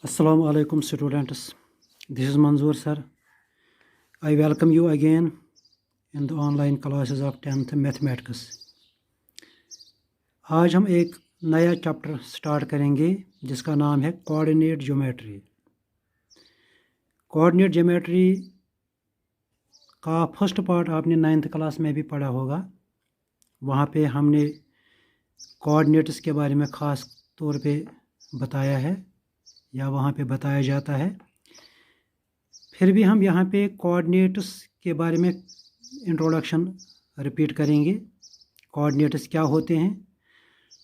Assalamu alaikum students. This is Manzoor sir. I welcome you again in the online classes of 10th Mathematics. आज हम एक नया chapter start करेंगे जिसका नाम है कोऑर्डिनेट ज्योमेट्री। कोऑर्डिनेट ज्योमेट्री का फर्स्ट पार्ट आपने 9th क्लास में भी पढ़ा होगा। वहाँ पे हमने कोऑर्डिनेट्स के बारे में ख़ास तौर पे बताया है या वहाँ पे बताया जाता है। फिर भी हम यहाँ पे कोऑर्डिनेट्स के बारे में इंट्रोडक्शन रिपीट करेंगे। कोऑर्डिनेट्स क्या होते हैं,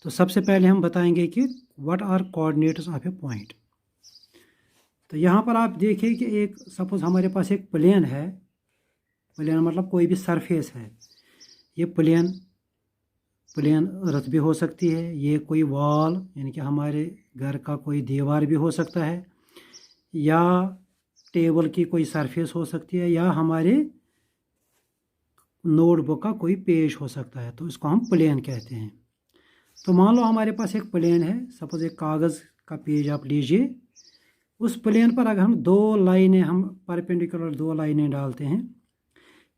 तो सबसे पहले हम बताएंगे कि what are coordinates of a point. तो यहाँ पर आप देखिए कि एक सपोज हमारे पास एक प्लेन है। प्लेन मतलब कोई भी सरफेस है। ये प्लेन अर्थ भी हो सकती है, ये कोई वॉल यानी कि हमारे घर का कोई दीवार भी हो सकता है, या टेबल की कोई सरफेस हो सकती है, या हमारे नोटबुक का कोई पेज हो सकता है। तो इसको हम प्लेन कहते हैं। तो मान लो हमारे पास एक प्लेन है, सपोज एक कागज़ का पेज आप लीजिए। उस प्लेन पर अगर हम दो लाइनें, हम परपेंडिकुलर दो लाइनें डालते हैं।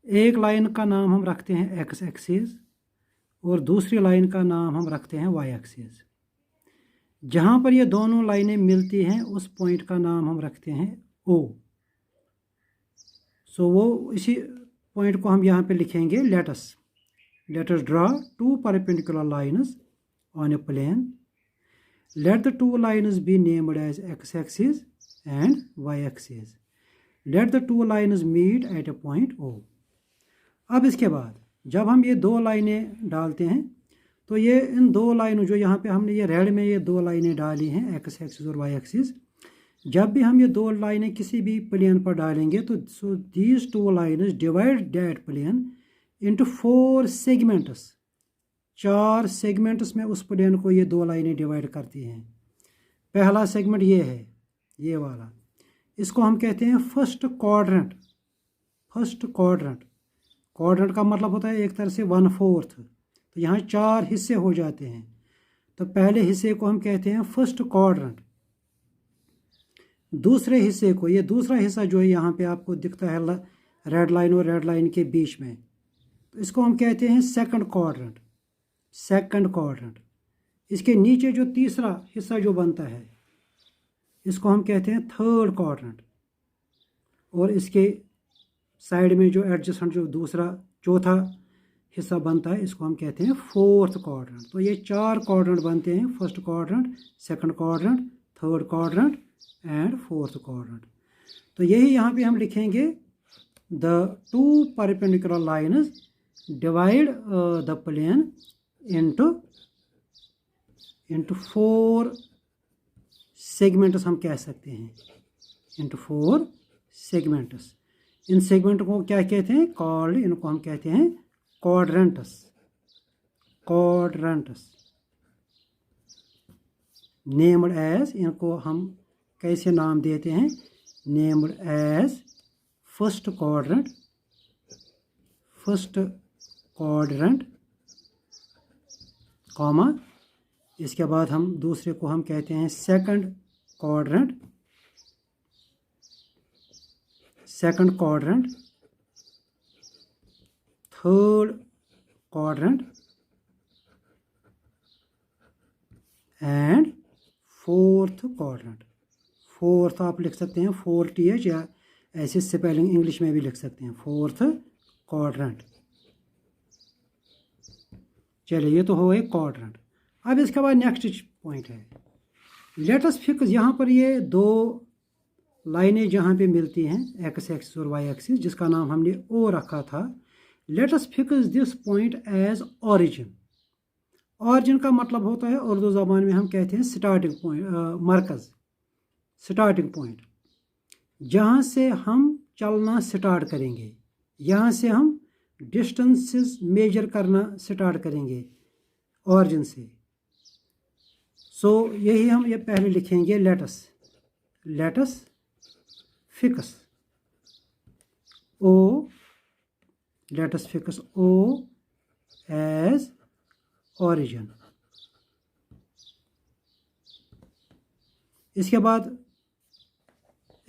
एक लाइन का नाम हम रखते हैं एक्स एक्सिस और दूसरी लाइन का नाम हम रखते हैं वाई एक्सिस। जहाँ पर ये दोनों लाइनें मिलती हैं उस पॉइंट का नाम हम रखते हैं ओ। सो वो इसी पॉइंट को हम यहाँ पे लिखेंगे let us draw two perpendicular lines on a plane. Let the two lines be named as x axis and y axis. Let the two lines meet at a point O. अब इसके बाद जब हम ये दो लाइनें डालते हैं तो ये इन दो लाइनों, जो यहाँ पे हमने ये रेड में ये दो लाइनें डाली हैं एक्स एक्सिस और वाई एक्सिस, जब भी हम ये दो लाइनें किसी भी प्लेन पर डालेंगे तो so these two lines divide that plane into 4 segments. 4 segments में उस प्लेन को ये दो लाइनें डिवाइड करती हैं। पहला सेगमेंट ये है, ये वाला, इसको हम कहते हैं first quadrant. First quadrant, quadrant का मतलब होता है एक तरह से 1/4। तो यहाँ 4 हिस्से हो जाते हैं। तो पहले हिस्से को हम कहते हैं फर्स्ट क्वाड्रेंट। दूसरे हिस्से को, ये दूसरा हिस्सा जो है यहाँ पे आपको दिखता है रेड लाइन और रेड लाइन के बीच में, तो इसको हम कहते हैं सेकंड क्वाड्रेंट। Second quadrant. इसके नीचे जो तीसरा हिस्सा जो बनता है इसको हम कहते हैं थर्ड क्वाड्रेंट। और इसके साइड में जो एडजेसेंट जो दूसरा चौथा हिस्सा बनता है इसको हम कहते हैं फोर्थ क्वाड्रेंट। तो ये 4 क्वाड्रेंट बनते हैं, first quadrant, second quadrant, third quadrant and fourth quadrant. तो यही यहाँ पे हम लिखेंगे the two perpendicular lines divide the plane into 4 segments हम कह सकते हैं, इनटू 4 सेगमेंट्स। इन सेगमेंट को क्या कहते हैं? कॉल्ड, इनको हम कहते हैं क्वाड्रेंट्स। क्वाड्रेंट्स नेम्ड एज, इनको हम कैसे नाम देते हैं? Named as first quadrant, first quadrant comma, इसके बाद हम दूसरे को हम कहते हैं second quadrant, second quadrant, third quadrant and fourth quadrant. Fourth आप लिख सकते हैं 4th, या ऐसे स्पेलिंग इंग्लिश में भी लिख सकते हैं, फोर्थ क्वाड्रेंट। चलिए, ये तो हो गए क्वाड्रेंट। अब इसके बाद नेक्स्ट पॉइंट है लेट अस फिक्स। यहाँ पर ये दो लाइनें जहाँ पे मिलती हैं एक्स एक्सिस और वाई एक्सिस, जिसका नाम हमने ओ रखा था। Let us fix this point as origin. Origin का मतलब होता है उर्दू ज़बान में हम कहते हैं स्टार्टिंग पॉइंट, मरकज़, स्टार्टिंग पॉइंट, जहाँ से हम चलना स्टार्ट करेंगे, यहाँ से हम डिस्टेंसेस मेजर करना स्टार्ट करेंगे ऑरिजिन से। सो यही हम ये पहले लिखेंगे लेट अस फिक्स ओ, लेट अस फिक्स ओ एज ऑरिजिन। इसके बाद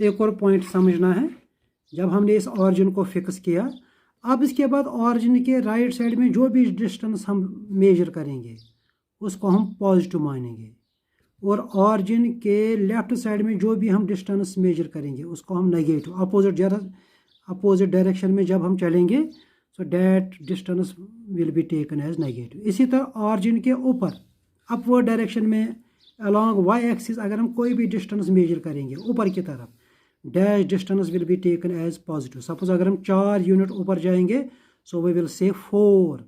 एक और पॉइंट समझना है। जब हमने इस ऑरिजिन को फिक्स किया, अब इसके बाद ऑरिजिन के राइट साइड में जो भी डिस्टेंस हम मेजर करेंगे उसको हम पॉजिटिव मानेंगे, और ऑरिजिन के लेफ्ट साइड में जो भी हम डिस्टेंस मेजर करेंगे उसको हम नेगेटिव, अपोजिट डायरेक्शन में जब हम चलेंगे so that distance will be taken as negative. इसी तरह ऑरिजिन के ऊपर अपवर्ड डायरेक्शन में अलॉन्ग वाई एक्सिस अगर हम कोई भी डिस्टेंस मेजर करेंगे ऊपर की तरफ, that distance will be taken as positive. Suppose अगर हम 4 यूनिट ऊपर जाएंगे सो वी विल से 4।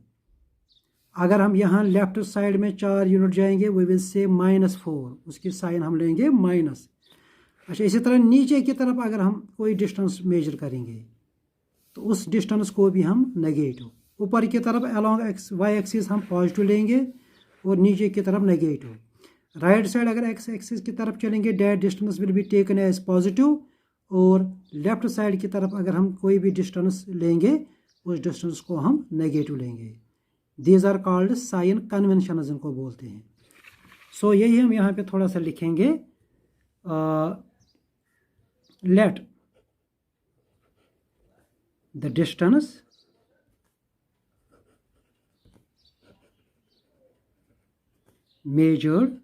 अगर हम यहाँ लेफ्ट साइड में 4 यूनिट जाएंगे वी विल से -4, उसकी साइन हम लेंगे माइनस। अच्छा, इसी तरह नीचे की तरफ अगर हम कोई डिस्टेंस मेजर करेंगे तो उस डिस्टेंस को भी हम नेगेटिव, ऊपर की तरफ अलॉन्ग वाई एक्सिस हम पॉजिटिव लेंगे और नीचे की तरफ नेगेटिव। राइट साइड अगर एक्स एक्सिस की तरफ चलेंगे that distance will be taken as positive, और लेफ्ट साइड की तरफ अगर हम कोई भी डिस्टेंस लेंगे उस डिस्टेंस को हम नेगेटिव लेंगे। These are called sign conventions इनको बोलते हैं। सो यही हम यहाँ पे थोड़ा सा लिखेंगे, let the distance measured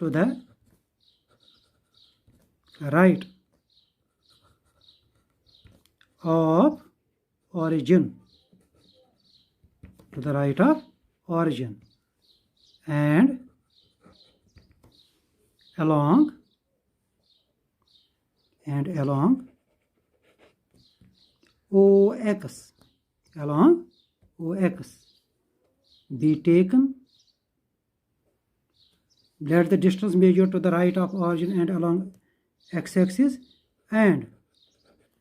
to the right of origin, and along OX be taken. Let the distance measured to the right of origin and along x-axis and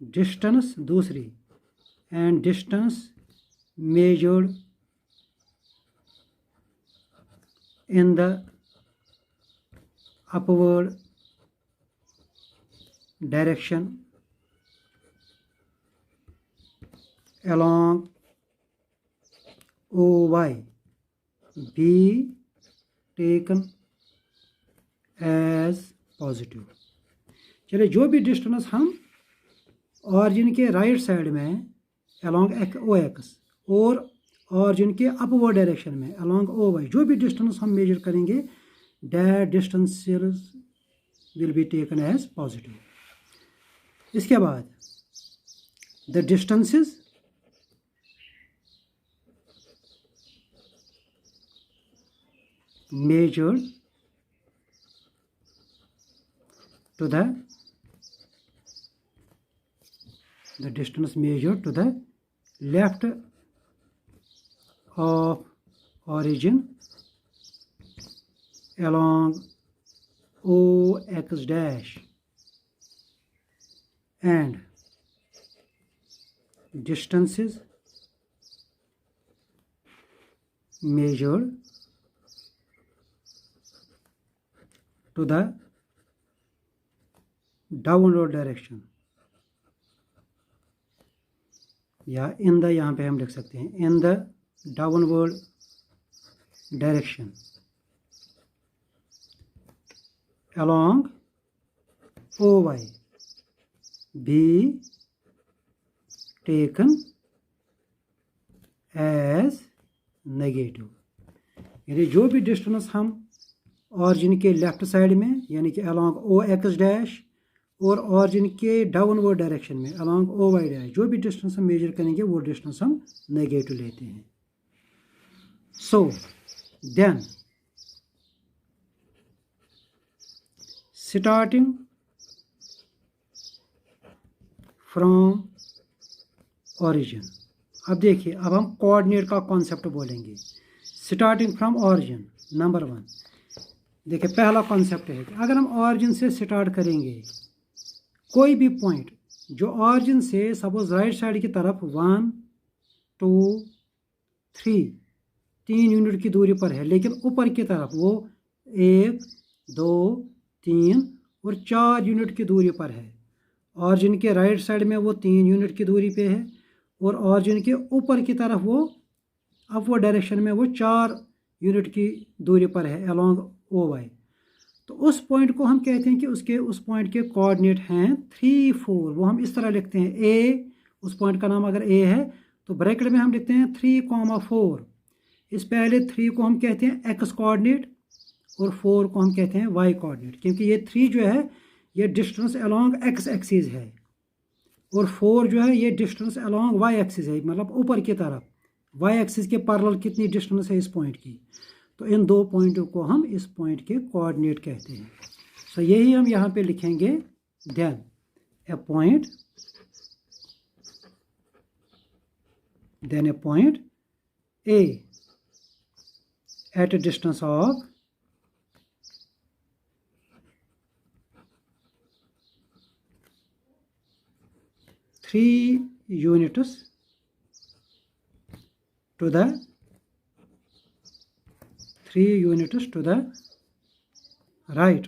distance measured in the upward direction along OY be taken as positive. चलिए, जो भी distance हम origin के right side में along OX और origin के upward direction में along OY जो भी डिस्टेंस हम मेजर करेंगे that distance will be taken as positive. इसके बाद the distances measured to the left of origin along OX dash and distances measured to the downward direction, या in the, यहाँ पे हम लिख सकते हैं in the downward direction along OY be taken as negative. यानी जो भी डिस्टेंस हम ऑरिजिन के लेफ्ट साइड में यानी कि अलॉन्ग OX डैश और ऑरिजिन के डाउनवर्ड डायरेक्शन में अलॉन्ग OY डैश जो भी डिस्टेंस हम मेजर करेंगे वो डिस्टेंस हम नेगेटिव लेते हैं। So then starting from origin, अब देखिए, अब हम कोऑर्डिनेट का कॉन्सेप्ट बोलेंगे। स्टार्टिंग फ्रॉम ऑरिजिन, नंबर 1, देखिए पहला कॉन्सेप्ट है कि अगर हम ऑरिजिन से स्टार्ट करेंगे कोई भी पॉइंट जो ऑरिजिन से सपोज राइट साइड की तरफ 1 2 3 यूनिट की दूरी पर है, लेकिन ऊपर की तरफ वो 1 2 3 और 4 यूनिट की दूरी पर है। ऑरिजिन के राइट साइड में वो 3 यूनिट की दूरी पे है और ऑरिजिन के ऊपर की तरफ वो अपवर्ड डायरेक्शन में वो 4 यूनिट की दूरी पर है अलॉन्ग OY। तो उस पॉइंट को हम कहते हैं कि उसके उस पॉइंट के कोऑर्डिनेट हैं 3 4। वो हम इस तरह लिखते हैं ए, उस पॉइंट का नाम अगर ए है तो ब्रैकेट में हम लिखते हैं 3,4। इस पहले 3 को हम कहते हैं एक्स कोऑर्डिनेट और 4 को हम कहते हैं वाई कोऑर्डिनेट, क्योंकि ये 3 जो है ये डिस्टेंस अलोंग एक्स एक्सिस है और 4 जो है ये डिस्टेंस अलोंग वाई एक्सिस है, मतलब ऊपर की तरफ वाई एक्सिस के पैरेलल कितनी डिस्टेंस है इस पॉइंट की। तो इन दो पॉइंटों को हम इस पॉइंट के कोऑर्डिनेट कहते हैं। सो यही हम यहाँ पे लिखेंगे, then a point A at a distance of 3 units to the right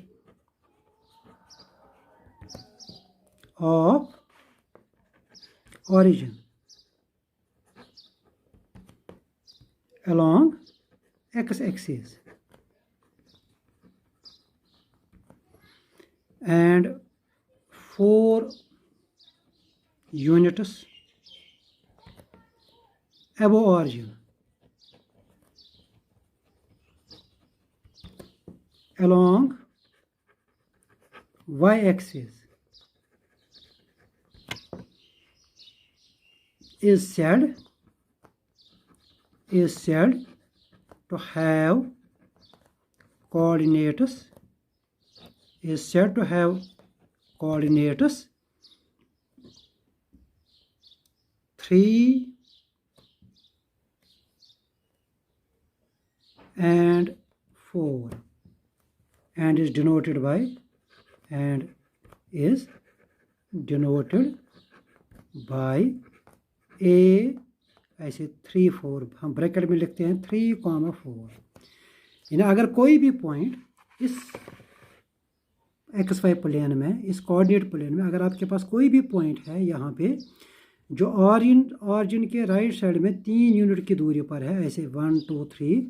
of origin along x-axis and 4 units above origin along y-axis is said to have coordinates 3 and 4 and is denoted by a, ऐसे 3 4 हम bracket में लिखते हैं 3,4। यानी अगर कोई भी point इस XY प्लेन में, इस कोऑर्डिनेट प्लेन में, अगर आपके पास कोई भी पॉइंट है यहाँ पे जो ऑरिजिन के राइट साइड में 3 यूनिट की दूरी पर है, ऐसे 1 2 3,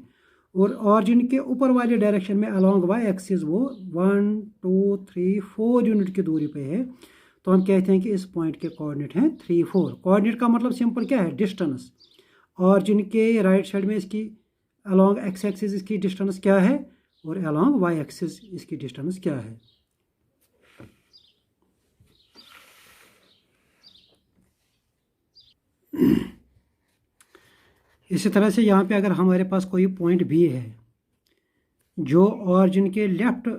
और ऑरिजिन के ऊपर वाले डायरेक्शन में अलोंग वाई एक्सिस वो 1 2 3 4 यूनिट की दूरी पे है, तो हम कहते हैं कि इस पॉइंट के कोऑर्डिनेट हैं 3 4। कोऑर्डिनेट का मतलब सिंपल क्या है, डिस्टेंस। ऑरिजिन के राइट साइड में इसकी अलोंग एक्स एक्सिस इसकी डिस्टेंस क्या है और अलोंग वाई एक्सिस इसकी डिस्टेंस क्या है। इसी तरह से यहाँ पे अगर हमारे पास कोई पॉइंट भी है जो ऑरिजिन के लेफ्ट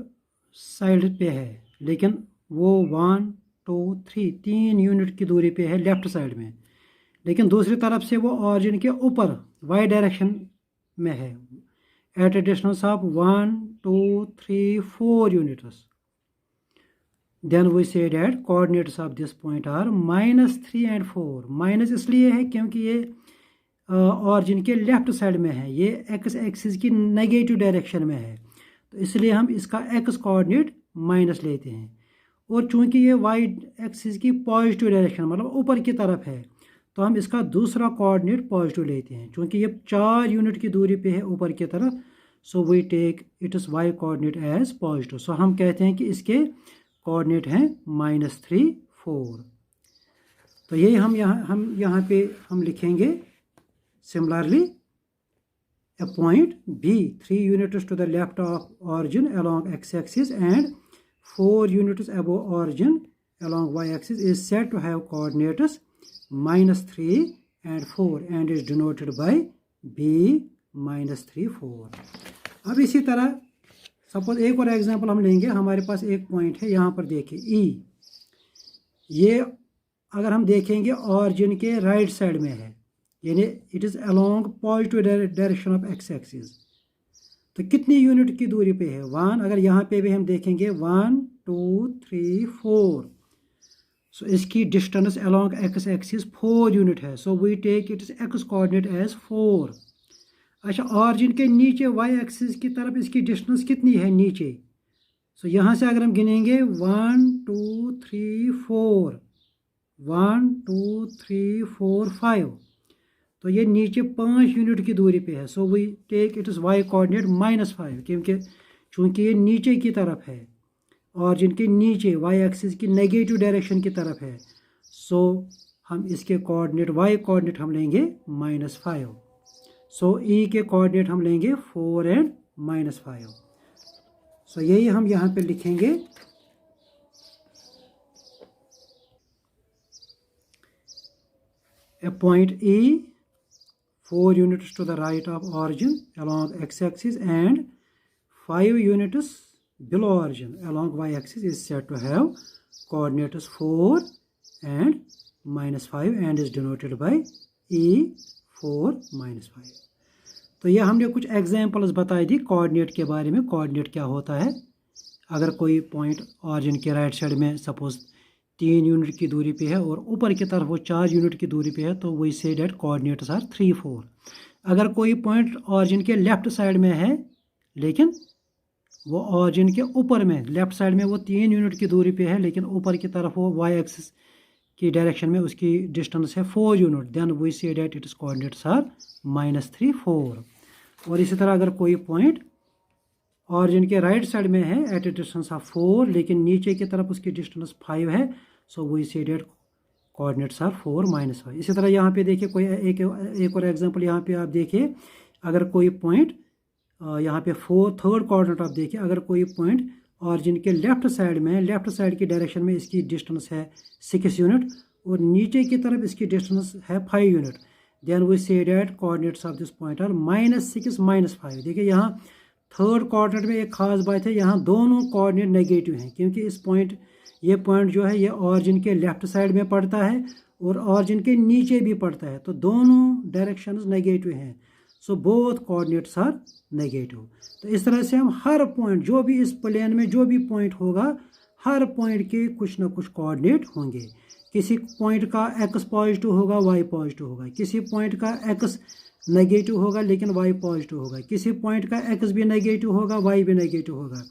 साइड पे है, लेकिन वो 1 2 3 यूनिट की दूरी पे है लेफ्ट साइड में, लेकिन दूसरी तरफ से वो ऑरिजिन के ऊपर वाई डायरेक्शन में है at a distance of 1 2 3 4 units, then we say that coordinates of this point are -3 and 4। Minus इसलिए है क्योंकि ये ऑरिजिन के लेफ्ट साइड में है, ये एक्स एक्सिस की नेगेटिव डायरेक्शन में है, तो इसलिए हम इसका एक्स कोऑर्डिनेट माइनस लेते हैं। और चूंकि ये वाई एक्सिस की पॉजिटिव डायरेक्शन मतलब ऊपर की तरफ है, तो हम इसका दूसरा कोऑर्डिनेट पॉजिटिव लेते हैं। चूंकि ये 4 यूनिट की दूरी पे है ऊपर की तरफ, so we take it is y coordinate as positive. सो हम कहते हैं कि इसके कोऑर्डिनेट हैं -3 4। तो यही हम यहाँ पे हम लिखेंगे similarly a point B 3 units to the left of origin along x-axis and 4 units above origin along y-axis is said to have coordinates -3 and 4 and is denoted by B -3 4। अब इसी तरह सपोज एक और एग्जांपल हम लेंगे। हमारे पास एक point है यहाँ पर, देखिए E, ये अगर हम देखेंगे ऑरिजिन के राइट साइड में है, यानी it is along positive direction of x axis, तो कितनी यूनिट की दूरी पे है 1। अगर यहाँ पे भी हम देखेंगे 1 2 3 4, सो इसकी distance along x axis 4 unit है, so we take it is x coordinate as 4। अच्छा, ऑरिजिन के नीचे वाई एक्सिस की तरफ इसकी डिस्टेंस कितनी है नीचे, सो यहाँ से अगर हम गिनेंगे 1 2 3 4 1 2 3 4 5, तो ये नीचे 5 यूनिट की दूरी पे है, so we take it is y coordinate -5, क्योंकि चूँकि ये नीचे की तरफ है, ऑरिजिन के नीचे वाई एक्सिस की नेगेटिव डायरेक्शन की तरफ है, सो हम इसके कोऑर्डिनेट वाई कोऑर्डिनेट हम लेंगे -5। सो ई के कोऑर्डिनेट हम लेंगे 4 एंड -5। सो यही हम यहाँ पे लिखेंगे। A point E 4 units to the right of origin along x-axis and 5 units below origin along y-axis is said to have coordinates 4 and -5 and is denoted by E4 -5। तो यह हमने कुछ एग्जांपल्स बताई दी कोऑर्डिनेट के बारे में। Coordinate क्या होता है? अगर कोई पॉइंट ऑरिजिन के राइट साइड में सपोज 3 यूनिट की दूरी पे है और ऊपर की तरफ वो 4 यूनिट की दूरी पे है, तो we say that coordinates are 3 4। अगर कोई पॉइंट ऑरिजिन के लेफ्ट साइड में है लेकिन वो ऑरिजिन के ऊपर में, लेफ्ट साइड में वो 3 यूनिट की दूरी पे है लेकिन ऊपर की तरफ वो वाई एक्सिस की डायरेक्शन में उसकी डिस्टेंस है 4 unit, then we say date it's coordinates are -3 4। और इसी तरह अगर कोई पॉइंट ऑरिजिन के राइट साइड में है एट ए डिस्टेंस ऑफ 4 लेकिन नीचे की तरफ उसकी डिस्टेंस 5 है, so we say that coordinates are 4 -5। इसी तरह यहाँ पे देखिए कोई एक और एग्जांपल यहाँ पे आप देखिए। अगर कोई पॉइंट यहाँ पे थर्ड कोऑर्डिनेट आप देखिए, अगर कोई पॉइंट ऑरिजिन के लेफ्ट साइड में, लेफ्ट साइड की डायरेक्शन में इसकी डिस्टेंस है 6 यूनिट और नीचे की तरफ इसकी डिस्टेंस है 5 unit, then we say that coordinates of this point are -6 -5। देखिए यहाँ थर्ड कोऑर्डिनेट में एक खास बात है, यहाँ दोनों कोऑर्डिनेट नेगेटिव हैं क्योंकि ये पॉइंट जो है ये ऑरिजिन के लेफ्ट साइड में पड़ता है और ऑरिजिन के नीचे भी पड़ता है, तो दोनों डायरेक्शंस नेगेटिव हैं। So both coordinates are negative. तो इस तरह से हम हर पॉइंट, जो भी इस प्लेन में जो भी पॉइंट होगा, हर पॉइंट के कुछ ना कुछ कोऑर्डिनेट होंगे। किसी पॉइंट का एक्स पॉजिटिव होगा, वाई पॉजिटिव होगा, किसी पॉइंट का एक्स नेगेटिव होगा लेकिन वाई पॉजिटिव होगा, किसी पॉइंट का एक्स भी नेगेटिव होगा, वाई भी नेगेटिव होगा,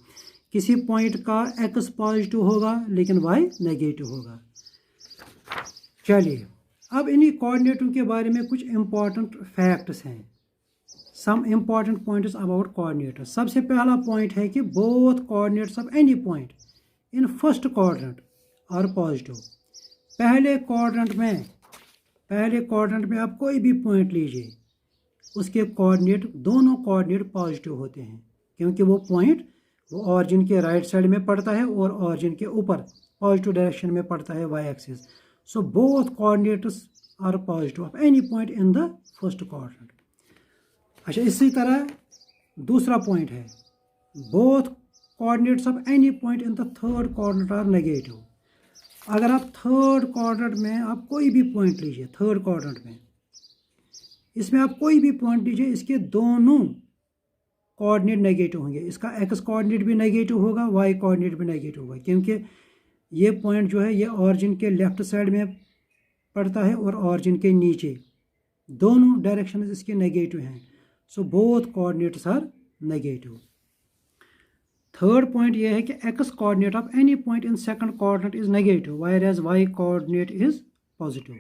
किसी पॉइंट का एक्स पॉजिटिव होगा लेकिन वाई नेगेटिव होगा। चलिए अब इन्हीं कोऑर्डिनेटों के बारे में कुछ इंपॉर्टेंट फैक्ट्स हैं, some important points about coordinators. सबसे पहला पॉइंट है कि both coordinates of any point in first coordinate are positive. पहले कोऑर्डिनेट में आप कोई भी पॉइंट लीजिए, उसके कोऑर्डिनेट, दोनों कोऑर्डिनेट पॉजिटिव होते हैं क्योंकि वो पॉइंट वो ऑरिजिन के राइट साइड में पड़ता है और ऑरिजिन के ऊपर पॉजिटिव डायरेक्शन में पड़ता है y axis. So both coordinates are positive of any point in the first coordinate. अच्छा, इसी तरह दूसरा पॉइंट है, both coordinates of any point in the third coordinate are negative. अगर आप थर्ड कोऑर्डिनेट में आप कोई भी पॉइंट लीजिए, थर्ड कोऑर्डिनेट में इसमें आप कोई भी पॉइंट लीजिए, इसके दोनों कोऑर्डिनेट नेगेटिव होंगे। इसका एक्स कोऑर्डिनेट भी नेगेटिव होगा, वाई कोऑर्डिनेट भी नेगेटिव होगा क्योंकि ये पॉइंट जो है ये ऑरिजिन के लेफ्ट साइड में पड़ता है और ऑरिजिन के नीचे, दोनों डायरेक्शन इसके नेगेटिव हैं। So both coordinates are negative. Third point ये है कि x coordinate of any point in second coordinate is negative whereas y coordinate is positive.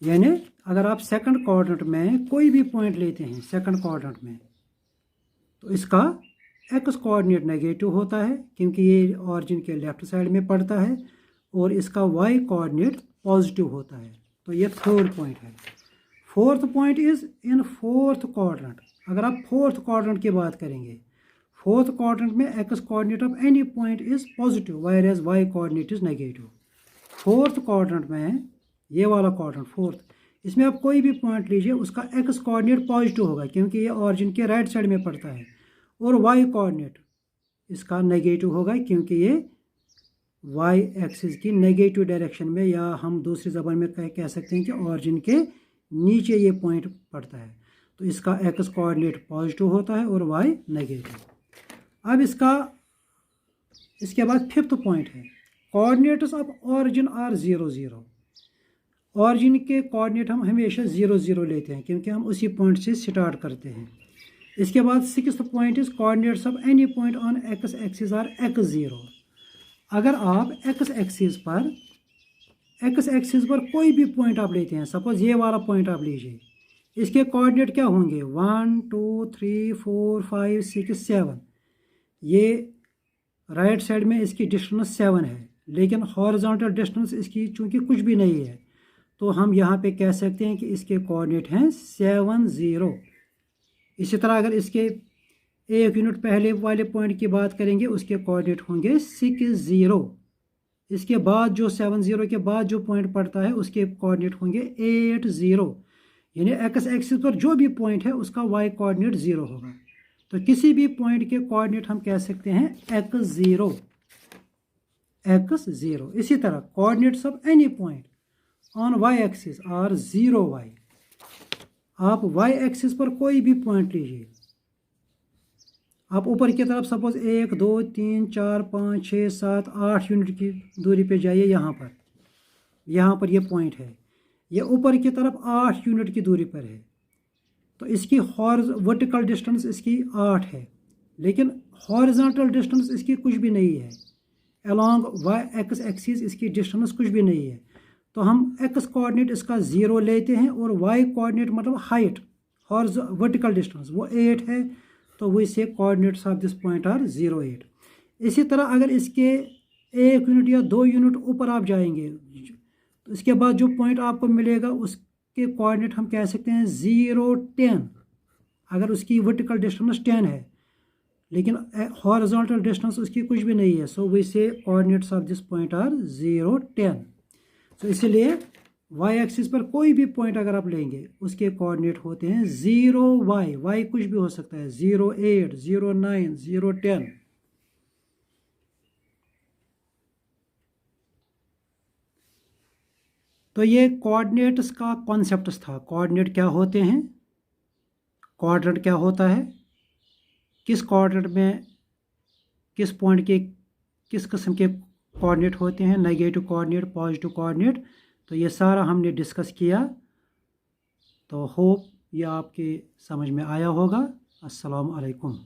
यानी अगर आप सेकंड कोऑर्डिनेट में कोई भी पॉइंट लेते हैं सेकंड कोऑर्डिनेट में, तो इसका एक्स कोऑर्डिनेट नेगेटिव होता है क्योंकि ये ऑरिजिन के लेफ्ट साइड में पड़ता है और इसका वाई कोऑर्डिनेट पॉजिटिव होता है। तो ये थर्ड पॉइंट है। Fourth point is in fourth coordinate. अगर आप फोर्थ कोऑर्डिनेट की बात करेंगे, फोर्थ कोऑर्डिनेट में x coordinate of any point is positive whereas y coordinate is negative. Fourth coordinate में ये वाला कोऑर्डिनेट फोर्थ, इसमें आप कोई भी पॉइंट लीजिए, उसका एक्स कोऑर्डिनेट पॉजिटिव होगा क्योंकि ये ऑरिजिन के राइट साइड में पड़ता है और वाई कोऑर्डिनेट इसका नेगेटिव होगा क्योंकि ये वाई एक्सिस की नेगेटिव डायरेक्शन में, या हम दूसरी ज़बान में कह सकते हैं कि ऑरिजिन के नीचे ये पॉइंट पड़ता है, तो इसका एक्स कोऑर्डिनेट पॉजिटिव होता है और वाई नेगेटिव। अब इसके बाद फिफ्थ पॉइंट है, coordinates of origin are 0 0। Origin के कोऑर्डिनेट हम हमेशा 0 0 लेते हैं क्योंकि हम उसी पॉइंट से स्टार्ट करते हैं। इसके बाद sixth point is coordinates of any point on x axis are x 0। अगर आप एक्स एक्सिस पर कोई भी पॉइंट आप लेते हैं, सपोज ये वाला पॉइंट आप लीजिए, इसके कोऑर्डिनेट क्या होंगे 1 2 3 4 5 6 7। ये राइट साइड में इसकी डिस्टेंस 7 है, लेकिन हॉरिजॉन्टल डिस्टेंस इसकी चूंकि कुछ भी नहीं है, तो हम यहाँ पे कह सकते हैं कि इसके कोऑर्डिनेट हैं 7 0। इसी तरह अगर इसके 1 यूनिट पहले वाले पॉइंट की बात करेंगे, उसके कोऑर्डिनेट होंगे 6 0। इसके बाद जो 7 0 के बाद जो पॉइंट पड़ता है उसके कोऑर्डिनेट होंगे 8 0। यानी एक्स एक्सिस पर जो भी पॉइंट है उसका वाई कोऑर्डिनेट 0 होगा। तो किसी भी पॉइंट के कोऑर्डिनेट हम कह सकते हैं x 0, x 0। इसी तरह coordinates of any point on y axis are 0 y। आप y एक्सिस पर कोई भी पॉइंट लीजिए, आप ऊपर की तरफ सपोज 1 2 3 4 5 6 7 8 यूनिट की दूरी पे जाइए, यहाँ पर ये पॉइंट है, ये ऊपर की तरफ 8 यूनिट की दूरी पर है। तो इसकी वर्टिकल डिस्टेंस इसकी 8 है, लेकिन हॉरिजॉन्टल डिस्टेंस इसकी कुछ भी नहीं है। अलोंग वाई एक्स एक्सिस इसकी डिस्टेंस कुछ भी नहीं है। तो हम एक्स कोऑर्डिनेट इसका 0 लेते हैं और वाई कोऑर्डिनेट मतलब हाइट वर्टिकल डिस्टेंस वो 8 है, तो we say coordinates of this point are 0 8। इसी तरह अगर इसके 1 यूनिट या 2 यूनिट ऊपर आप जाएंगे, तो इसके बाद जो पॉइंट आपको मिलेगा उसके कोऑर्डिनेट हम कह सकते हैं 0 10। अगर उसकी वर्टिकल डिस्टेंस 10 है लेकिन हॉरिजॉन्टल डिस्टेंस उसकी कुछ भी नहीं है, so we say coordinates of this point are 0 10। So इसलिए वाई एक्सिस पर कोई भी पॉइंट अगर आप लेंगे उसके कोऑर्डिनेट होते हैं 0 वाई, वाई कुछ भी हो सकता है 0 8 0 9 0 10। तो ये कोऑर्डिनेट्स का कॉन्सेप्ट था। कोऑर्डिनेट क्या होते हैं, क्वाड्रेंट क्या होता है, किस क्वाड्रेंट में किस पॉइंट के किस किस्म के कोऑर्डिनेट होते हैं, नेगेटिव कोऑर्डिनेट पॉजिटिव कोऑर्डिनेट, तो ये सारा हमने डिस्कस किया। तो होप ये आपके समझ में आया होगा। अस्सलाम वालेकुम।